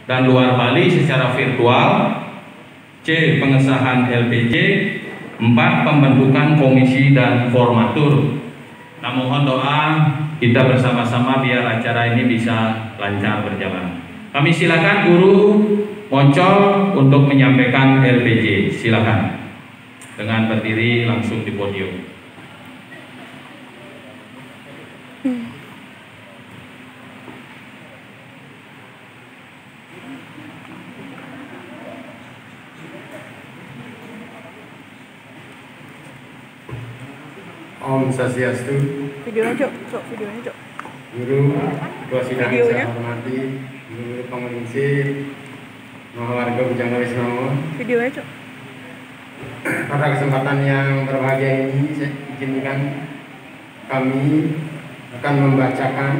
dan luar Bali secara virtual. C. Pengesahan LPJ. 4. Pembentukan komisi dan formatur. Nah, mohon doa kita bersama-sama biar acara ini bisa lancar berjalan. Kami silakan Guru Moncol untuk menyampaikan LPJ. Silakan dengan berdiri langsung di podium. Om Swastiastu. Videonya cok, videonya cok. Guru, Ketua Sidang yang saya hormati, Guru Pengeningsih, Mahawarga Bujangga Wisnomo. Videonya cok. Pada kesempatan yang berbahagia ini, saya izinkan kami akan membacakan,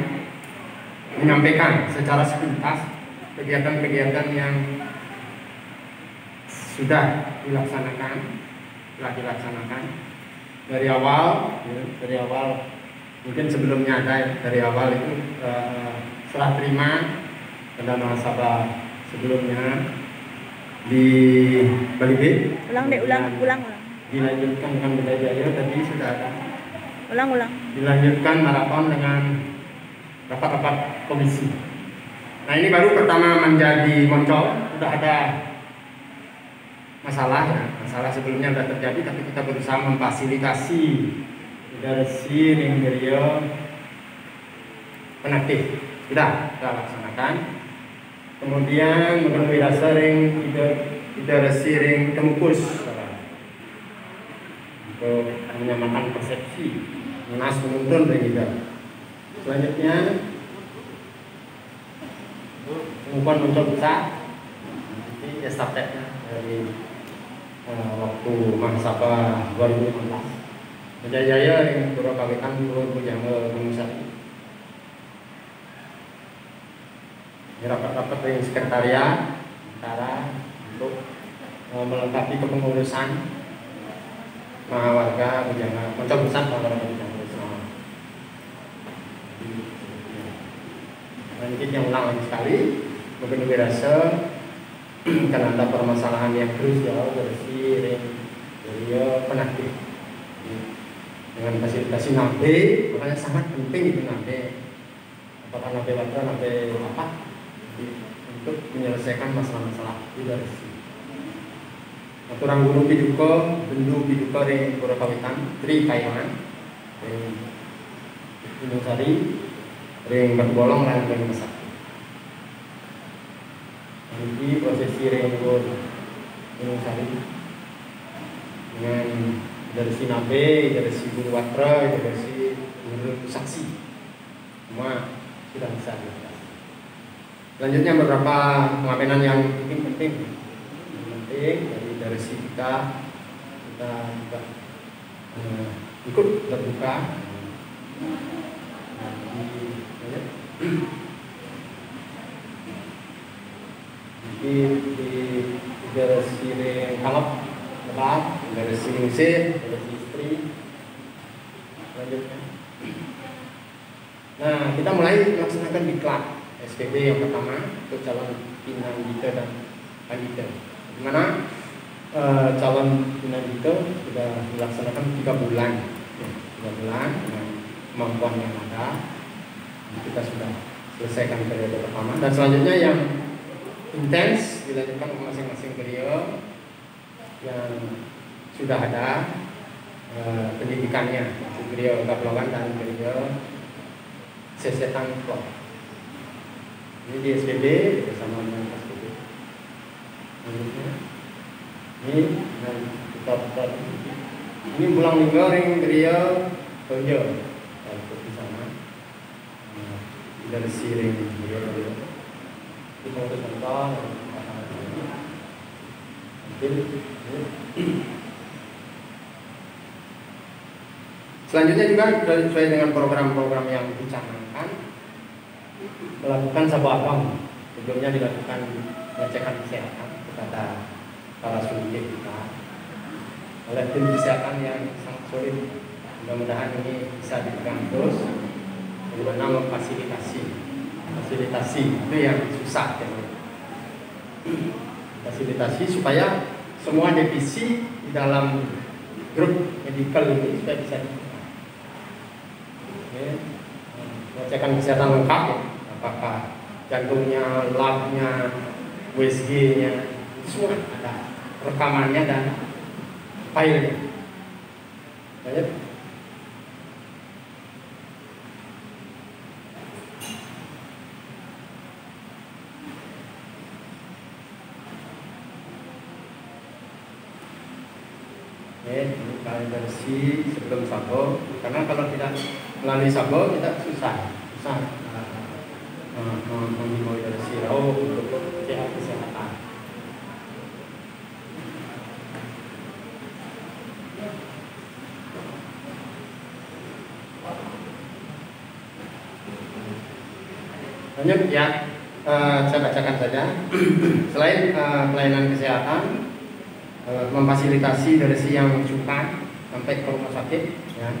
menyampaikan secara sepintas kegiatan-kegiatan yang sudah dilaksanakan, dari awal mungkin sebelumnya ada dari awal itu serah terima pendana nasabah sebelumnya di Bali B. Ulang. Dilanjutkan dengan Bidai Jaya tadi sudah ada. Ulang. Dilanjutkan maraton dengan rapat-rapat komisi. Nah, ini baru pertama menjadi Moncol, sudah ada masalah ya. Masalah sebelumnya sudah terjadi, tapi kita berusaha memfasilitasi Darsi Ringgerio penaktif. Kita laksanakan. Kemudian memenuhi dasar ring Darsi Ring Tempus untuk menyamakan persepsi menas menuntun ring kita. Selanjutnya pengumuman Moncol besar, nanti estafetnya dari waktu Mahasabah 2015. Jaya yang Purwakawitan Guru Bujangga Gunungsari. Rapat-rapat dari sekretariat antara untuk melengkapi kepengurusan Mahawarga Bujangga Moncol besar Mahawarga Bujangga Wisnomo. Lanjut yang ulang lagi sekali, mungkin dirasa karena ada permasalahan yang krusial dari beliau penaktif dengan fasilitasi nabe, makanya sangat penting itu nabe. Apakah nabe watra, nabe apa untuk menyelesaikan masalah-masalah di Darsi. Aturan guru piduka, bendu piduka ring Purwakawitan, Tri Kayangan, ring Gunungsari, ring Berbolong dan ring Besar. Jadi prosesi ring Gunungsari dengan Darsi nabe, Darsi guru watra, Darsi guru saksi, semua sudah bisa dilakukan. Selanjutnya beberapa pengapenan yang penting dari Darsi kita juga ikut terbuka di Darsi ring kalap lebat, Darsi ningsih, Darsi istri. Selanjutnya nah, kita mulai melaksanakan diklat SPB yang pertama untuk calon pimpinan Dita dan Pandita, di mana calon pimpinan Dita sudah dilaksanakan 3 bulan dengan kemampuan yang ada. Kita sudah selesaikan periode pertama, dan selanjutnya yang intens dilanjutkan ke masing-masing beliau yang sudah ada pendidikannya, beliau Kapelawan dan beliau Sesetan Klok. Ini di SPB bersama dengan SPB. Ini dan kita ini pulang minggu ring beliau kerja di sana dari siring beliau kita untuk contoh selanjutnya juga sesuai dengan program-program yang dicanangkan, melakukan sababang. Sebelumnya dilakukan pengecekan kesehatan kepada para subjek kita oleh tim kesehatan yang sangat solid. Mudah-mudahan ini bisa dipegang terus, bagaimana memfasilitasi itu yang susah ya. fasilitasi supaya semua divisi di dalam grup medical ini supaya bisa dibuka. Oke. Pengecekan kesehatan lengkap ya, apakah jantungnya, labnya, USG-nya, semua ada rekamannya dan filenya. Banyak. Ini kalibrasi sebelum sabo, karena kalau tidak melalui sabo kita susah mengkalibrasi untuk pihak kesehatan. Lanjut ya, saya bacakan saja. Selain pelayanan kesehatan, memfasilitasi dari si yang merujukan sampai ke rumah sakit ya.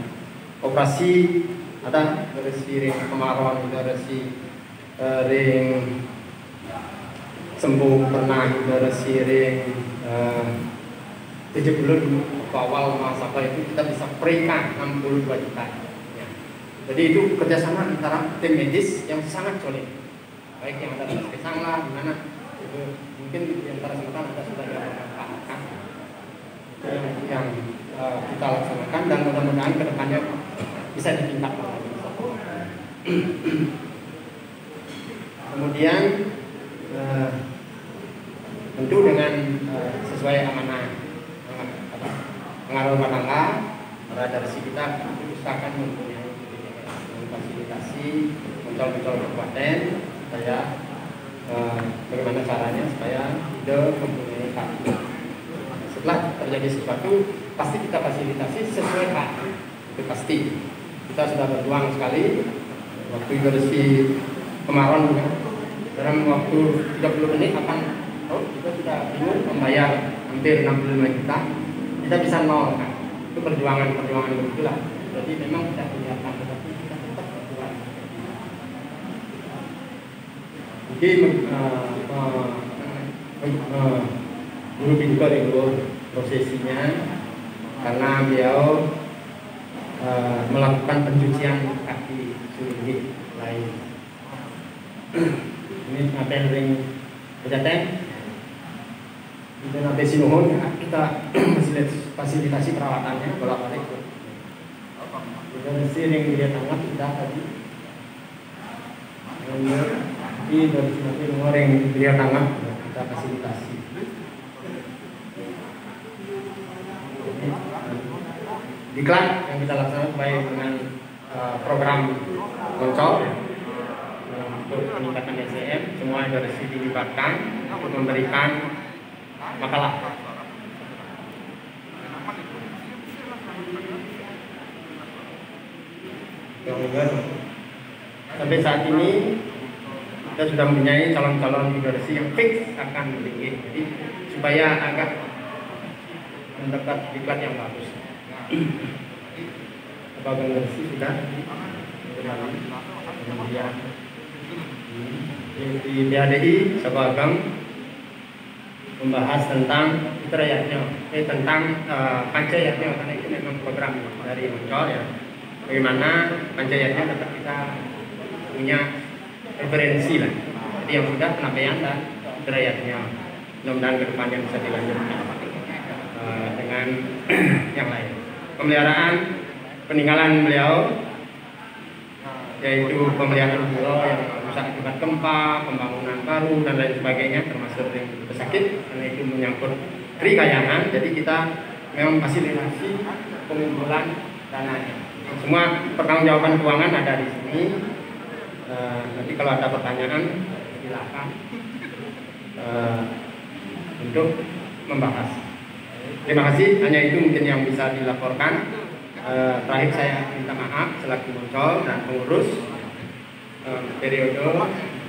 Operasi ada dari si ring kemaron, dari si ring sembuh pernah, dari si ring 7 bulan awal masa itu kita bisa berikan 62 juta ya. Jadi itu kerjasama antara tim medis yang sangat solid, baik yang ada di Kesang lah, dimana itu mungkin di antara sementara ada sudah dilakukan yang kita laksanakan, dan mudah-mudahan kedepannya bisa ditingkatkan lagi. Kemudian tentu dengan sesuai amanah pengaruh rumah tangga, dari si kita usahakan mempunyai memfasilitasi muncul kabupaten supaya bagaimana caranya supaya tidak mempunyai kartu. Setelah terjadi sesuatu pasti kita fasilitasi sesuai hak, itu pasti. Kita sudah berjuang sekali waktu versi kemarin juga, dalam waktu 30 menit akan kita sudah bingung membayar hampir 65 juta, kita bisa nol kan. Itu perjuangan begitulah. Jadi memang tidak kelihatan, tetapi kita tetap berjuang. Jadi guru pintar itu prosesinya, karena beliau melakukan pencucian kaki sulit lain. Ini ngapain ring pejaten? Itu nanti sinuhun kita fasilitasi perawatannya bolak-balik. Dari ring dia tangan kita tadi. Ini dari sini ring dia tangan kita fasilitasi. Diklat yang kita laksanakan baik dengan program Moncol untuk peningkatan SDM, semua dari sini dilibatkan untuk memberikan makalah. Sampai saat ini kita sudah mempunyai calon-calon leadership yang fix akan tinggi, jadi supaya agak mendekat diklat yang bagus. Bagian bersih sudah kemudian di BADI Sabagam membahas tentang tentang pancayatnya, karena itu memang program dari Moncol ya. Bagaimana pancayatnya tetap kita punya referensi lah. Jadi yang sudah penyampaian dan derajatnya, mudah-mudahan kedepannya bisa dilanjutkan dengan yang lain. Pemeliharaan peninggalan beliau, yaitu pemeliharaan pulau yang rusak akibat gempa, pembangunan baru dan lain sebagainya, termasuk yang pesakit, karena itu menyangkut perikayanan. Jadi kita memang fasilitasi pengumpulan dananya. Semua pertanggungjawaban keuangan ada di sini. Nanti kalau ada pertanyaan silakan untuk membahas. Terima kasih, hanya itu mungkin yang bisa dilaporkan. Terakhir saya minta maaf selaku Moncol dan pengurus periode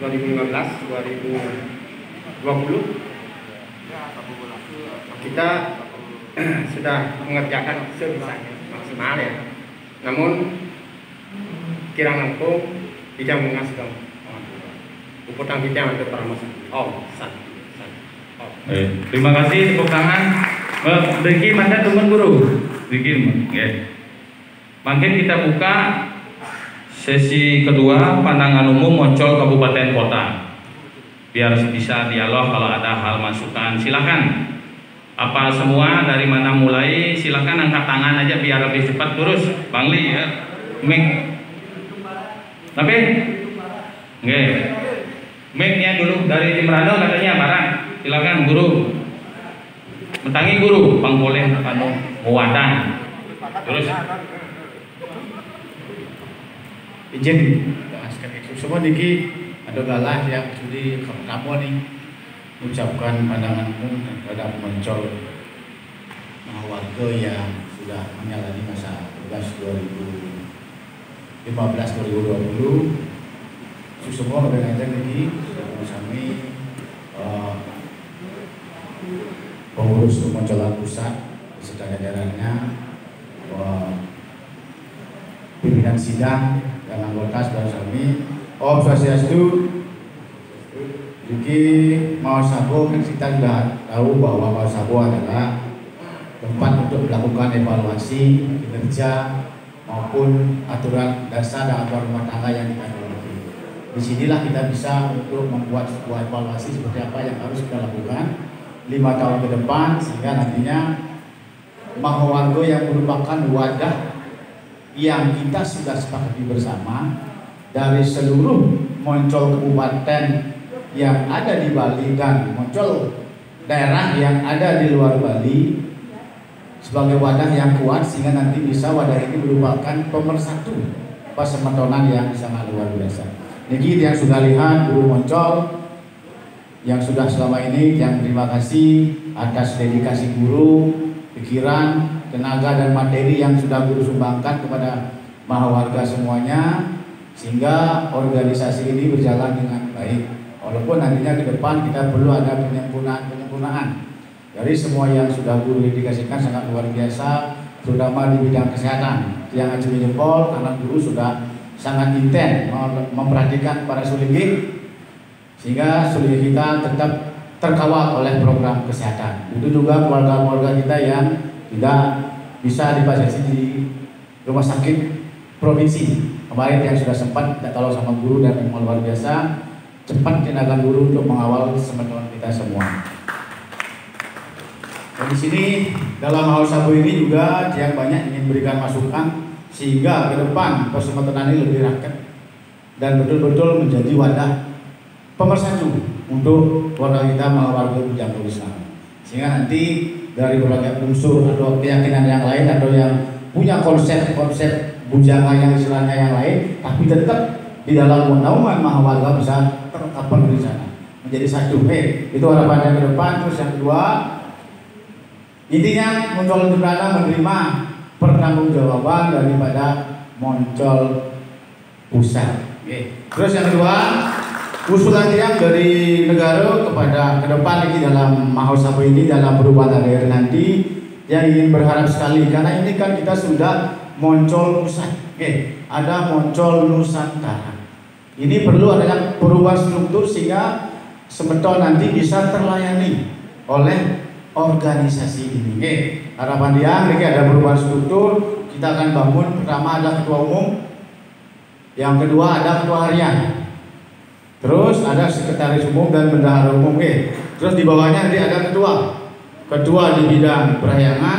2015-2020 kita sudah mengerjakan sebisanya maksimal ya. Namun kirang langkung tidak mengas dong. Uputang kita untuk promosi. Oh, san. Terima kasih, tepuk tangan. Diki mana teman guru? Diki, Makin kita buka sesi kedua pandangan umum Moncol Kabupaten Kota. Biar bisa dialog kalau ada hal masukan, silakan. Apa semua dari mana mulai? Silakan angkat tangan aja biar lebih cepat terus. Bang Li ya. Tapi, mic-nya dulu dari Jembrano katanya barang. Silakan guru. Mentangi guru, Bang boleh muatan. Terus izin semua Niki ada galah yang sudah kamu nih ucapkan pandanganmu terhadap Moncol warga yang sudah menjalani masa tugas 2015-2020. Semua berkaitan lagi bersama pengurus Moncolan Pusat beserta jajarannya, pimpinan sidang dan anggota saudara-saudari. Om Swastiastu. Jadi Mahasabo kan kita sudah tahu bahwa Mahasabo adalah tempat untuk melakukan evaluasi kinerja maupun aturan dasar dan aturan rumah tangga yang kita miliki. Disinilah kita bisa untuk membuat sebuah evaluasi seperti apa yang harus kita lakukan 5 tahun ke depan, sehingga nantinya Mahawargo yang merupakan wadah yang kita sudah sepakati bersama dari seluruh Moncol Kabupaten yang ada di Bali dan Moncol daerah yang ada di luar Bali sebagai wadah yang kuat, sehingga nanti bisa wadah ini merupakan pemersatu persemetonan yang sangat luar biasa. Jadi yang sudah lihat guru Moncol yang sudah selama ini, yang terima kasih atas dedikasi guru, pikiran, tenaga dan materi yang sudah guru sumbangkan kepada Mahawarga semuanya, sehingga organisasi ini berjalan dengan baik. Walaupun nantinya ke depan kita perlu ada penyempurnaan dari semua yang sudah guru dedikasikan sangat luar biasa, terutama di bidang kesehatan. Yang acungi jempol karena guru sudah sangat intens memperhatikan para sulinggi, sehingga sulinggi kita tetap terkawal oleh program kesehatan. Itu juga keluarga-keluarga kita yang tidak bisa dipasasi di rumah sakit provinsi. Kemarin yang sudah sempat tidak tolong sama guru dan memang luar biasa, cepat tindakan guru untuk mengawal teman-teman kita semua. Dan di sini dalam Mahasabo ini juga yang banyak ingin berikan masukan sehingga ke depan persemetonan ini lebih rakyat dan betul-betul menjadi wadah pemersatu untuk warga kita Mahawarga Bujang Islam. Sehingga nanti dari berbagai unsur atau keyakinan yang lain atau yang punya konsep-konsep bujanga yang istilahnya yang lain, tapi tetap di dalam naungan Mahawarga bisa terkapar di sana menjadi satu. Itu harapannya ke depan. Terus yang kedua, intinya Moncol Jembrana menerima pertanggungjawaban daripada Moncol Pusat. Terus yang kedua, usulan yang dari negara kepada ke depan lagi dalam Mahasabo ini dalam perubahan daerah nanti yang ingin berharap sekali, karena ini kan kita sudah Moncol Pusat, ada Moncol Nusantara. Ini perlu adanya perubahan struktur sehingga Semeton nanti bisa terlayani oleh organisasi ini. Harapan dia, ada perubahan struktur. Kita akan bangun, pertama ada ketua umum, yang kedua ada ketua harian, terus ada sekretaris umum dan bendahara umum. Terus di bawahnya nanti ada ketua di bidang perahyangan,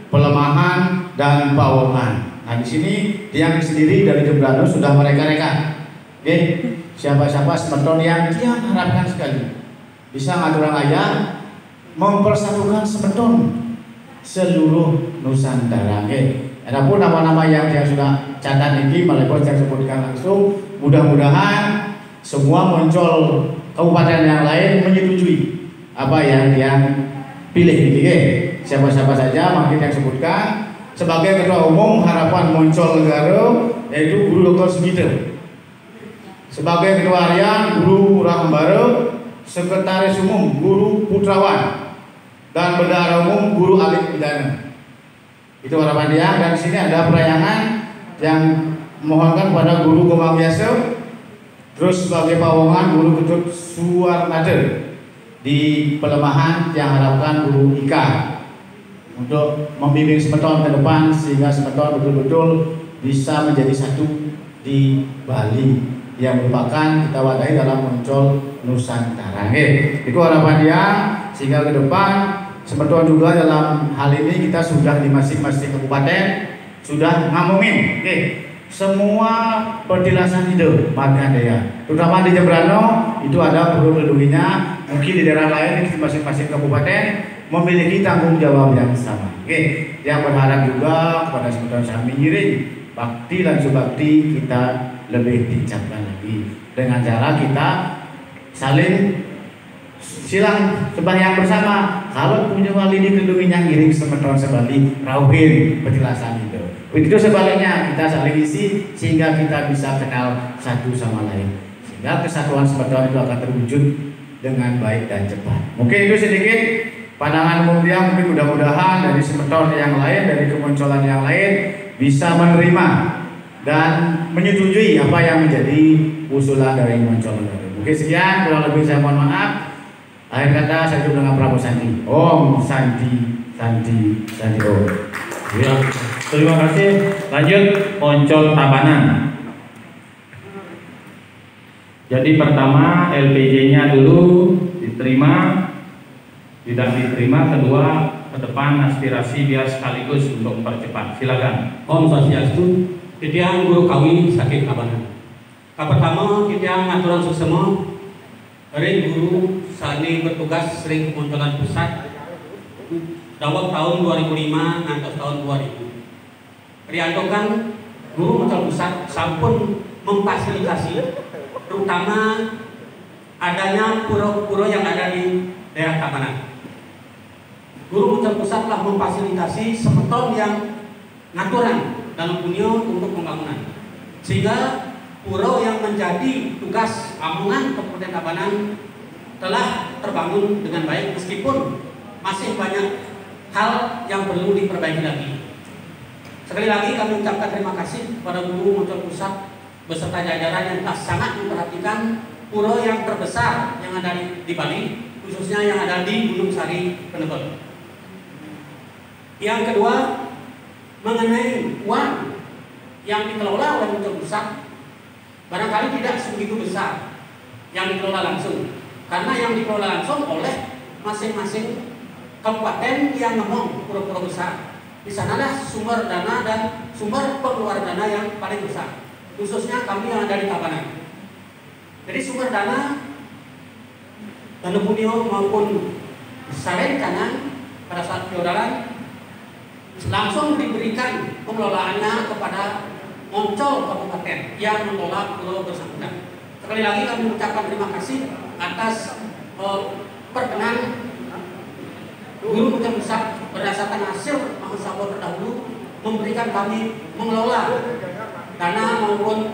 pelemahan dan pauangan. Nah di sini yang sendiri dari Jembrano sudah mereka-reka. Siapa-siapa Semeton yang dia harapkan sekali bisa ngaturang ayah mempersatukan Semeton seluruh Nusantara. Adapun nama-nama yang sudah catat ini malah saya sebutkan langsung. Mudah-mudahan semua Moncol kabupaten yang lain menyetujui apa yang pilih. Siapa-siapa saja makin yang sebutkan sebagai ketua umum harapan Moncol Negara yaitu Guru Dr. Sugito. Sebagai ketua harian Guru Rahambara, sekretaris umum Guru Putrawan, dan bendahara umum Guru Alik Pidana. Itu harapan dia. Dan di sini ada perayaan yang mohonkan pada Guru Komang Biasa. Terus sebagai pawongan Guru Ketut Suwarnada. di pelemahan yang harapkan guru IK untuk membimbing semeton ke depan sehingga semeton betul-betul bisa menjadi satu di Bali yang merupakan kita wadahi dalam Moncol Nusantara. Itu harapan dia sehingga ke depan semeton juga dalam hal ini kita sudah di masing-masing kabupaten sudah ngomongin semua petilasan ide marga daya, terutama di Jembrano itu ada pura lindunginya. Mungkin di daerah lain di masing-masing kabupaten memiliki tanggung jawab yang sama. Yang berharap juga kepada semeton Sami Nyiring, bakti dan subakti kita lebih ditingkatkan lagi dengan cara kita saling silang sembahyang bersama. Kalau punya wali dilindunginya ngiring semeton sebali rauhin petilasan itu. Begitu sebaliknya kita saling isi sehingga kita bisa kenal satu sama lain. Sehingga kesatuan semeton itu akan terwujud dengan baik dan cepat. Mungkin itu sedikit pandangan umum dia. Mungkin mudah-mudahan dari semeton yang lain, dari kemunculan yang lain bisa menerima dan menyetujui apa yang menjadi usulan dari Moncol. Mungkin sekian, kurang lebih saya mohon maaf. Akhir kata saya cukup dengan Prabu Sandi. Om Sandi Sandi Sandi Om. Ya, terima kasih. Lanjut Moncol Tabanan. Jadi pertama LPJ-nya dulu diterima, tidak diterima. Kedua ke depan aspirasi biar sekaligus untuk mempercepat. Silakan. Om Swastiastu. Kita guru kawi sakit Tabanan. Pertama kita ngaturan susemo. Hari guru sani bertugas sering kemunculan pusat. Dawab tahun 2005 ngantos tahun 2000. Riantokan guru Moncol Pusat sampun memfasilitasi terutama adanya pura-pura yang ada di daerah Tabanan. Guru Moncol Pusat telah memfasilitasi semeton yang ngaturan dalam dunia untuk pembangunan, sehingga pura yang menjadi tugas amungan Kabupaten Tabanan telah terbangun dengan baik meskipun masih banyak hal yang perlu diperbaiki lagi. Sekali lagi kami ucapkan terima kasih kepada guru Moncol Pusat beserta jajaran yang telah sangat memperhatikan pura yang terbesar yang ada di Bali, khususnya yang ada di Gunung Sari Penebel. Yang kedua, mengenai uang yang dikelola oleh Moncol Pusat, barangkali tidak sebegitu besar yang dikelola langsung, karena yang dikelola langsung oleh masing-masing kabupaten yang ngomong pura-pura besar. Di sanalah sumber dana dan sumber pengeluaran dana yang paling besar, khususnya kami yang ada di Tabanan. Jadi sumber dana Danubunio maupun Saren Kanan pada saat feodalan langsung diberikan pengelolaannya kepada Moncol Kabupaten yang mengelola pulau bersangkutan. Sekali lagi kami mengucapkan terima kasih atas perkenan guru Moncol Pusat berdasarkan hasil mahasiswa terdahulu memberikan kami mengelola dana maupun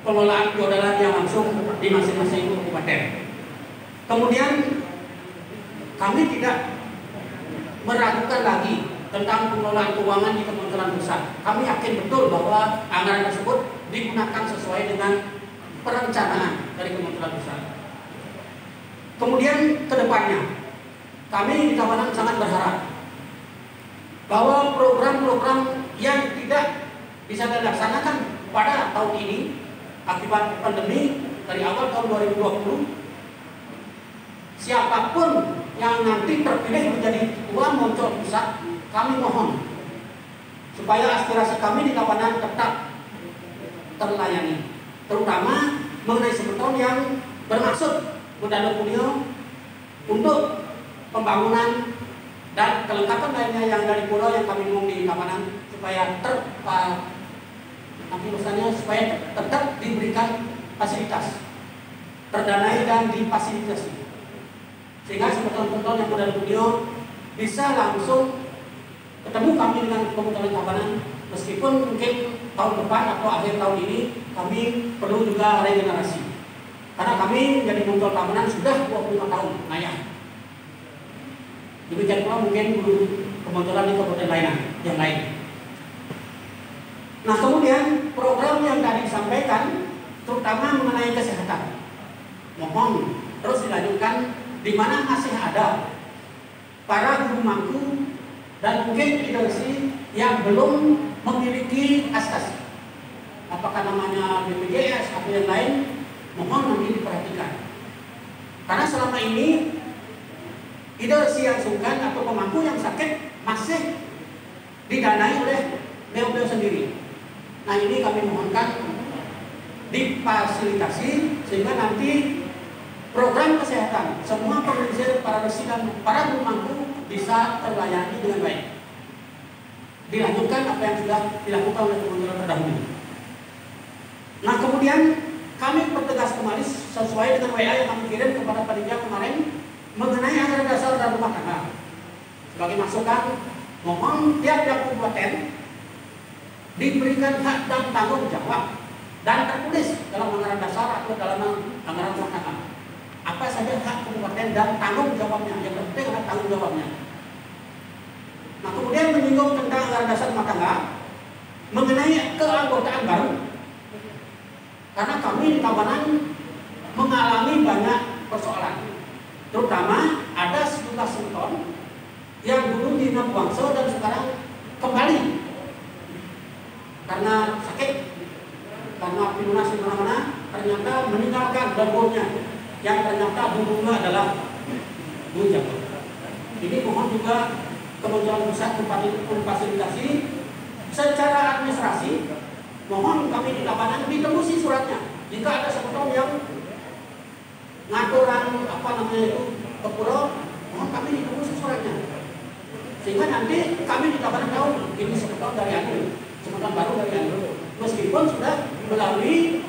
pengelolaan feodalan yang langsung di masing-masing kabupaten. Kemudian kami tidak meragukan lagi tentang pengelolaan keuangan di Kementerian Pusat. Kami yakin betul bahwa anggaran tersebut digunakan sesuai dengan perencanaan dari Kementerian Pusat. Kemudian ke depannya, kami di Tabanan sangat berharap bahwa program-program yang tidak bisa dilaksanakan pada tahun ini akibat pandemi dari awal tahun 2020, siapapun yang nanti terpilih menjadi ketua Moncol Pusat, kami mohon supaya aspirasi kami di Tabanan tetap terlayani, terutama mengenai semeton yang bermaksud Danubunio untuk pembangunan dan kelengkapan lainnya yang dari pulau yang kami ngomong di Tabanan supaya supaya tetap diberikan fasilitas, terdanai dan difasilitasi, sehingga semeton-semeton yang Danubunio bisa langsung ketemu kami dengan Kementerian Tabanan, meskipun mungkin tahun depan atau akhir tahun ini kami perlu juga regenerasi, karena kami menjadi Moncol Tabanan sudah 25 tahun ngayah. Demikian pula mungkin guru kemunculan di kabupaten yang lain. Nah, kemudian program yang tadi disampaikan terutama mengenai kesehatan, mohon terus dilanjutkan di mana masih ada para guru mangku dan mungkin leadership yang belum memiliki asas, apakah namanya BPJS atau yang lain, mohon nanti diperhatikan. Karena selama ini leadership yang sungkan atau pemangku yang sakit masih didanai oleh beliau-beliau sendiri. Nah, ini kami mohonkan difasilitasi sehingga nanti program kesehatan semua pengungsi, para resi dan para guru mangku bisa terlayani dengan baik. Dilanjutkan apa yang sudah dilakukan oleh kementerian terdahulu. Nah, kemudian kami pertegas kembali sesuai dengan WA yang kami kirim kepada panitia kemarin mengenai anggaran dasar dan rumah tangga. Sebagai masukan, mohon tiap-tiap kabupaten diberikan hak dan tanggung jawab dan tertulis dalam anggaran dasar atau dalam anggaran rumah tangga. Apa saja hak kabupaten dan tanggung jawabnya, yang penting adalah tanggung jawabnya. Nah, kemudian menyinggung tentang anggaran dasar rumah tangga mengenai keanggotaan baru. Karena kami di Tabanan mengalami banyak persoalan, terutama ada sejumlah senton yang dulu di Nabuangso dan sekarang kembali karena sakit, karena pilunas di mana-mana, ternyata meninggalkan dapurnya yang ternyata dulunya adalah bujang. Ini mohon juga Kementerian Pusat memfasilitasi secara administrasi. Mohon kami di Tabanan ditembusi suratnya. Jika ada senton yang ngaturan apa namanya itu ke pulau, mohon kami ditembusi suratnya. Sehingga nanti kami di Tabanan tahu ini senton dari anu, senton baru dari anu. Meskipun sudah melalui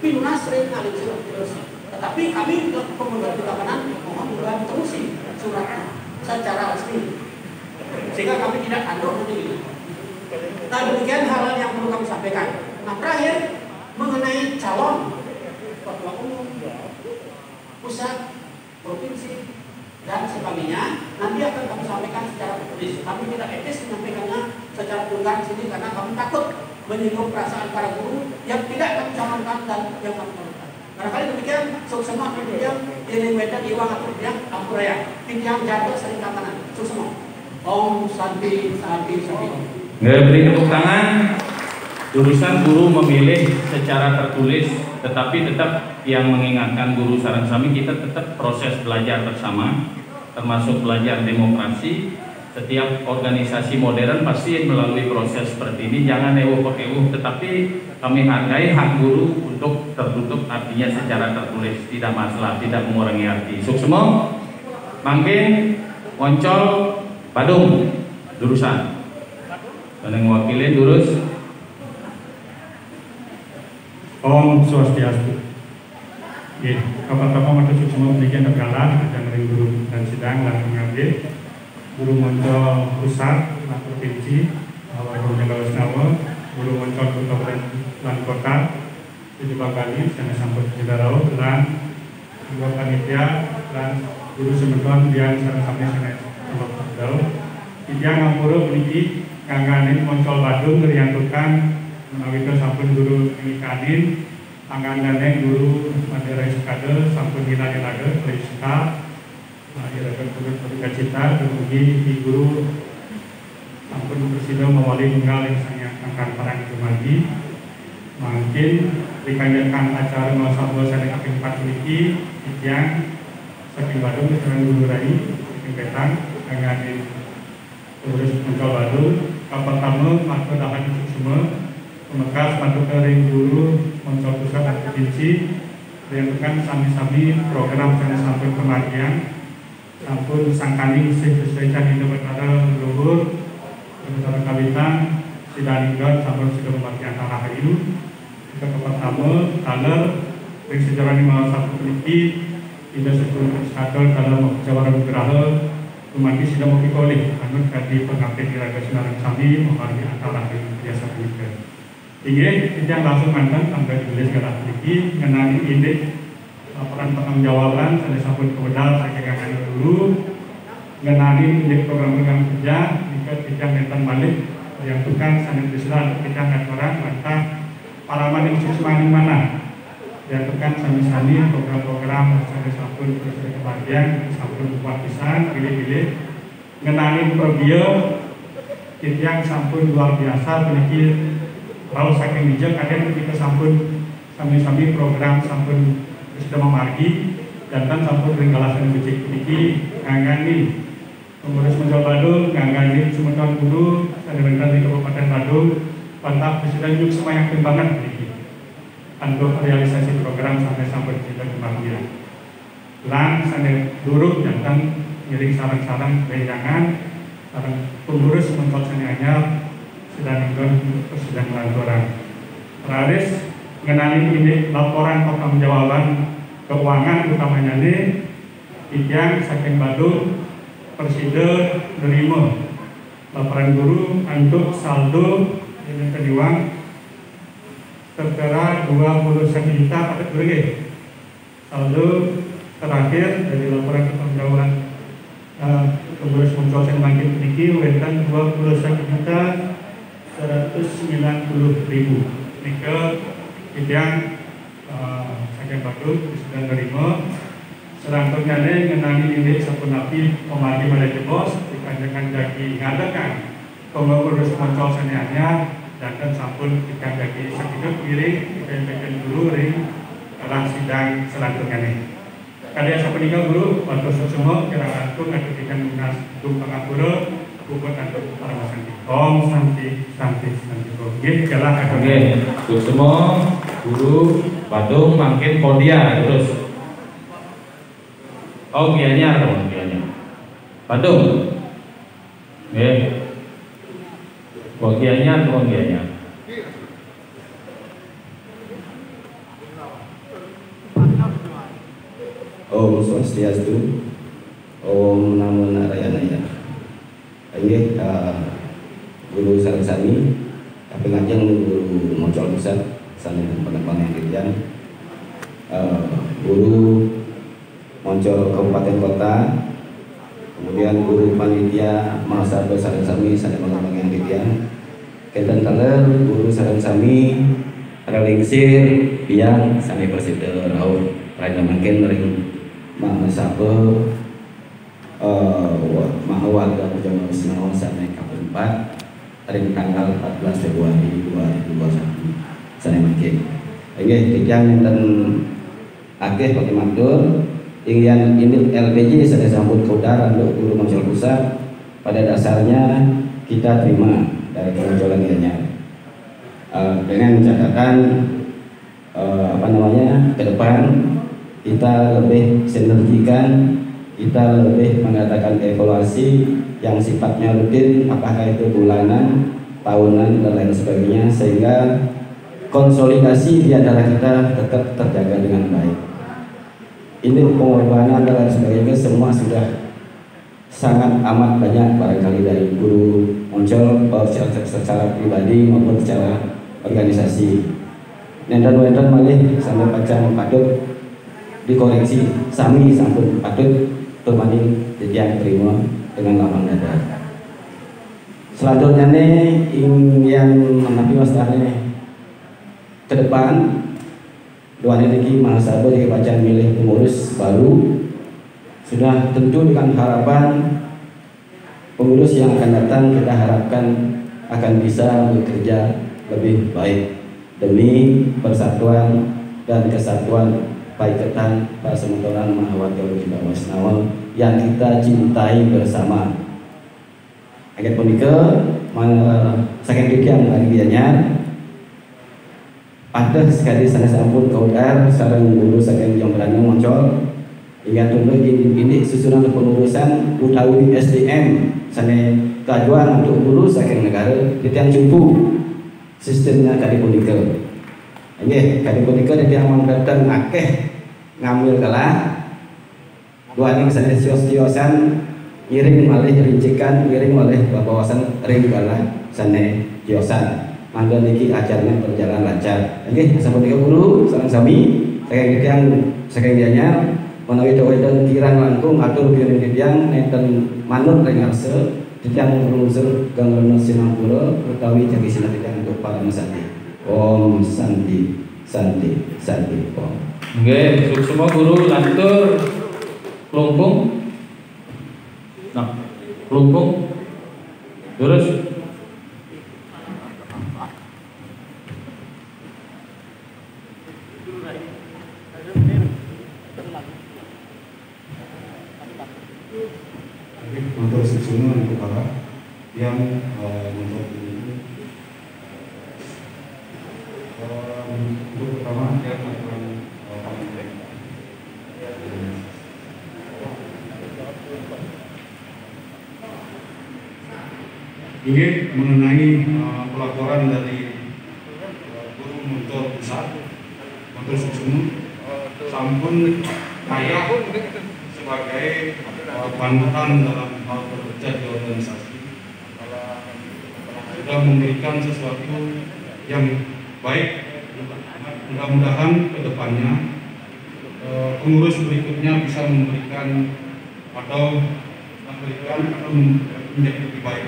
pilunas regionalisasi, tetapi kami kemudian di Tabanan mohon juga diterusi suratnya secara resmi, sehingga kami tidak tanduk nanti gitu. Nah, demikian hal yang perlu kami sampaikan. Nah, terakhir mengenai calon ketua umum pusat, provinsi dan sebagainya, nanti akan kami sampaikan secara tertulis. Kami tidak etis menyampaikannya secara tunggal di sini karena kami takut menyinggung perasaan para guru yang tidak kami calonkan dan yang kami calonkan. Barangkali demikian, suksema yang ini wedan iwang atau yang ampuraya, yang jatuh sering tangan, suksema. Om Santi Santi Santi. Nggak beri tepuk tangan. Jurusan guru memilih secara tertulis, tetapi tetap yang mengingatkan guru Sarang Sami, kita tetap proses belajar bersama, termasuk belajar demokrasi. Setiap organisasi modern pasti melalui proses seperti ini. Jangan ewuh-ewuh, tetapi kami hargai hak guru untuk tertutup, artinya secara tertulis, tidak masalah, tidak mengurangi arti. Suksemo, mangkin, Moncol, Badung, jurusan. Dan mewakili jurus. Om Swastiastu. Kapan-kapan waktu semua demikian tergalang dan dari guru dan sidang dan mengambil guru Moncol pusat, provinsi, guru Jawa Senawa, guru Moncol kabupaten dan kota, di Bali, saya sambut Jidarau dan dua panitia dan guru sementon yang sama-sama saya sambut Jidarau. Yang ngampuru memiliki Kangganin Moncol Badung yang tukang menawi sampun guru Nikanin Anggandaneng guru Madera Sekade sampun Hilade Presita Irakan guru Perika Cita Kemudian di guru sampun Presiden mewali tunggal yang sangat angkat perang kembali mungkin dikanyakan acara masalah saya akan memiliki yang saking Badung dengan guru Rai saking Petang Kangganin Terus Moncol Badung kapal tamu masuk dahan semua pemekas masuk dari guru Moncol pusat dan provinsi yang bukan sami-sami program yang sampai kematian sampun sangkani sesuai Indo Betara Luhur Betara Kawitan Sidaninggon sampun sudah kematian Rahayu kita kapal tamu taler yang sejarah ini mau satu peneliti tidak sepuluh sekadol dalam jawaran geraha Umati sudah mau dikolih, anut kadi pengabdi Iraga Sarang Sami memahami antara biasa pendidikan. Ingin yang langsung mantan sampai tulis ke aplikasi mengenai ini laporan pertanggungjawaban saya sampun kebedal saya kagak dulu mengenai ini program-program kerja jika tidak mentan balik yang tukang sangat besar kita nggak orang mantap palaman yang susah mana diaturkan sami-sami program-program sampai sampun kebahagiaan sampun kuat pisan pilih-pilih ngenalin probio yang sampun luar biasa peniki kalau saking bijak kadang kita sampun sami-sami program sampun sudah memargi dan kan sampun ringgalasan becik peniki ngangani pengurus Moncol Badung ngangani Sumatera Guru sanebentan di Kabupaten Badung pantap presiden juga semangat banget peniki untuk realisasi program sampai kita kebahagiaan. Lang sampai dulu jangan ngiring saran-saran kebenjangan, saran pengurus Moncol Sanianyar sedang sedang laporan. Terakhir mengenai ini laporan pertanggungjawaban keuangan utamanya ini yang saking Badung presiden nerima laporan guru untuk saldo yang kedua tertera 21 juta pada berbagai saldo terakhir dari laporan pertanggungjawaban pengurus Moncol Sen Bangkit Peniki wetan 21.190.000 nika yang saking Badung sudah menerima selanjutnya mengenai ini sapunapi pemadi pada bos dikarenakan jadi ngadakan pengurus Moncol Sanianyar dan sampun ikan daging sakit piring ikan dulu ring dalam sidang selanjutnya nih. Kalian sampun tinggal dulu waktu semua kira aku ngatur ikan munas untuk pengapura bukan untuk para masanti. Om santi. Oke, jalan Oke, untuk semua guru Badung makin Podia terus. Oh Gianyar dong, Gianyar. Badung. Oke. Bagiannya atau bagiannya? Om Swastiastu, Om Namo Narayana. Ini guru sareng sami, tapi ngajeng guru Moncol Pusat, sami penempang yang kerjaan. Guru Moncol Kabupaten Kota, kemudian guru panitia mahasiswa sareng sami, sami penempang yang kerjaan. Kenten taler guru sareng sami, ada lingsir, biang sami presiden raut, rada makin ring mahasiswa. Warga Pujaman Senawan sampai Kabupaten 4 hari tanggal 14 Februari 2021 sana makin. Oke, kijang dan akeh pakai matur ingin ini LPJ saya sambut kaudara untuk guru Moncol Pusat. Pada dasarnya kita terima dari kemunculan dianya dengan catatan ke depan kita lebih sinergikan, kita lebih mengadakan evaluasi yang sifatnya rutin, apakah itu bulanan, tahunan, dan lain sebagainya, sehingga konsolidasi di antara kita tetap terjaga dengan baik. Ini pengorbanan dan lain sebagainya semua sudah sangat amat banyak barangkali dari guru Moncol secara pribadi maupun secara organisasi. Nendan malih sampai pacang patut dikoreksi, sami sampun patut berbanding yang terima dengan lapang dada. Selanjutnya yang menapi wastane ke depan doanya lagi mahasiswa yang bacaan milih pengurus baru sudah tentu dengan harapan pengurus yang akan datang kita harapkan akan bisa bekerja lebih baik demi persatuan dan kesatuan Paiketan Pasemotoran Mahawat Teologi Wasnawa yang kita cintai bersama. Agar punika saking dikian lagi dianya ada sekali sana sampun kaudar sareng guru saking yang berani Moncol hingga tunggu ini susunan pengurusan utawi SDM sana tujuan untuk guru saking negara titian jumpu sistemnya kali punika. Ini kali punika dia mengatakan akeh ngambil kalah dua ini misalnya sios-siosan ngiring malih rincikan ngiring malih bawasan ring kalah sana siosan mangga niki acaranya berjalan lancar. Oke, sampai 30 sareng sami saking dianya menawi dawuh kirang langkung atur piring titiang nenten manut ring arse titiang unsur gangreun sinapura utawi jagi sinatitiang untuk para masanti. Om Santi. Santi Pom. Nggih, semua guru lantur kelungkung. Nah, kelungkung. Terus untuk susunan kepada yang untuk ini untuk pertama yang melakukan paling ini mengenai pelaporan dari guru Moncol Pusat Moncol Susunan sampun kaya sebagai panutan dalam hal bekerja di organisasi, sudah memberikan sesuatu yang baik. Mudah-mudahan ke depannya pengurus berikutnya bisa memberikan atau menjadi lebih baik.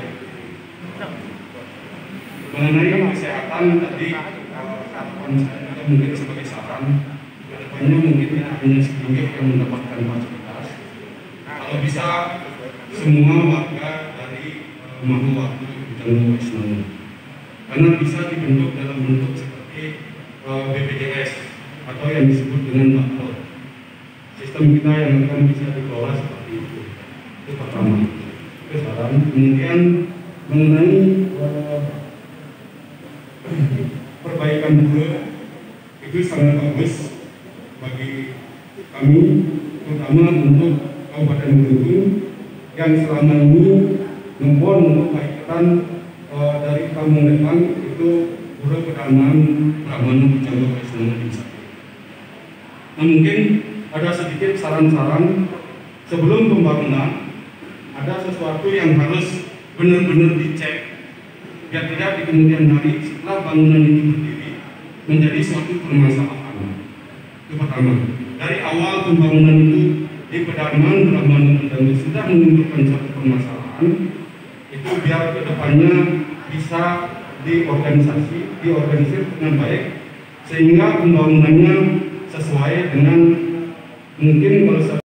Mengenai kesehatan tadi, saya mungkin sebagai saran, ke depannya mungkin tidak hanya sedikit yang mendapatkan fasilitas. Kalau bisa semua warga dari Mahuwatu dan Wisnu, karena bisa dibentuk dalam bentuk seperti BPJS atau yang disebut dengan bakpro. Sistem kita yang akan bisa dikelola seperti itu. Itu pertama. Itu saran. Kemudian mengenai perbaikan guru itu sangat bagus bagi kami, terutama untuk Kabupaten Belitung yang selama ini nempon untuk kaitan dari Kampung Lepang itu guru kedaman Brahmana Bujangga Wisnu Desa. Nah, mungkin ada sedikit saran-saran sebelum pembangunan, ada sesuatu yang harus benar-benar dicek biar tidak di kemudian hari setelah bangunan itu berdiri menjadi suatu permasalahan. Itu pertama. Dari awal pembangunan itu di pedalaman Brahmana Bujangga sudah menimbulkan suatu permasalahan, itu biar kedepannya bisa diorganisir dengan baik sehingga pembangunannya sesuai dengan mungkin kalau